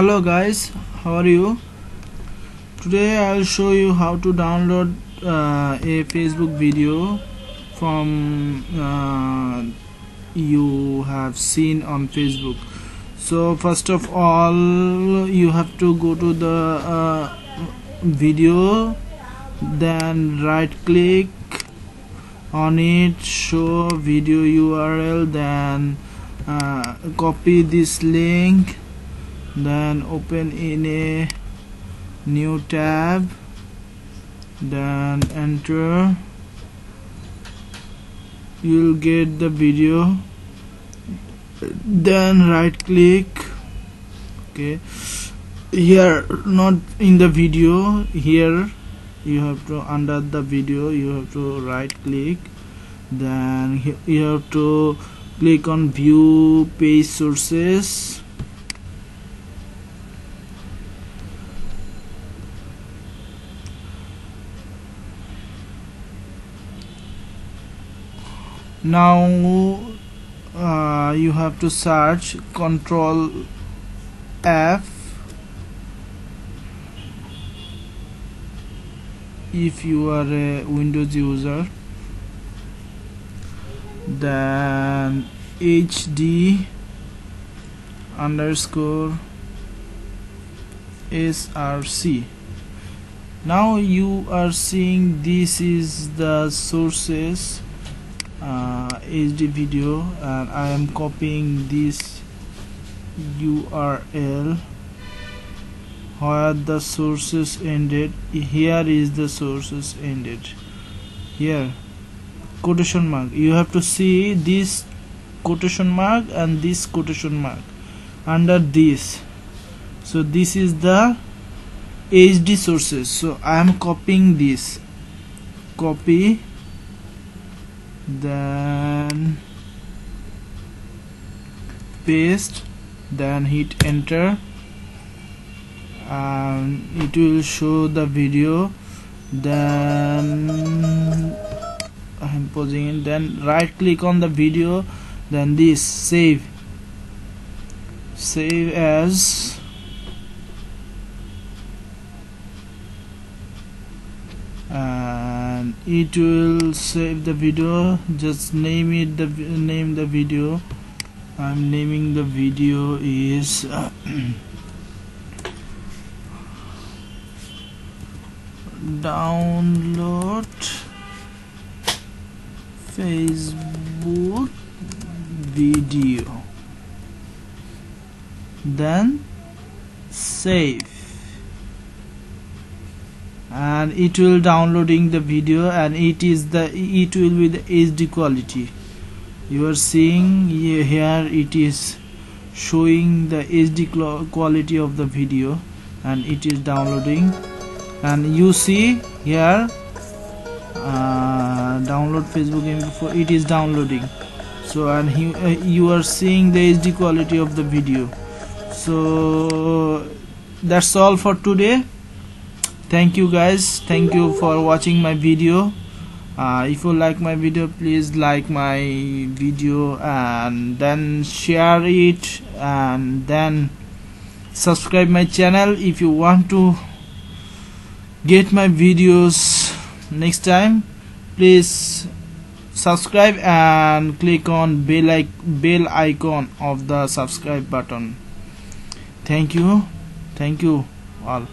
Hello guys, how are you? Today I'll show you how to download a Facebook video from you have seen on Facebook. So first of all, you have to go to the video, then right click on it, show video URL, then copy this link, then open in a new tab, then enter. You'll get the video, then right click. Okay, here not in the video, here you have to, under the video you have to right click, then you have to click on view page sources. Now you have to search Control F if you are a Windows user, then HD underscore src. Now you are seeing this is the sources HD video, and I am copying this URL where the sources ended. Here is the sources ended. Here quotation mark, you have to see this quotation mark and this quotation mark under this. So this is the HD sources, so I am copying this, copy, then paste, then hit enter, and it will show the video. Then I am pausing it, then right click on the video, then this save as, and it will save the video. Just name it, name the video. I'm naming the video is download Facebook video, then save, and it will downloading the video, and it will be the HD quality. You are seeing here it is showing the HD quality of the video, and it is downloading, and you see here download Facebook MP4, it is downloading. So, and you are seeing the HD quality of the video. So that's all for today. Thank you guys, thank you for watching my video. If you like my video, please like my video and then share it, and then subscribe my channel if you want to get my videos next time. Please subscribe and click on bell icon of the subscribe button. Thank you all.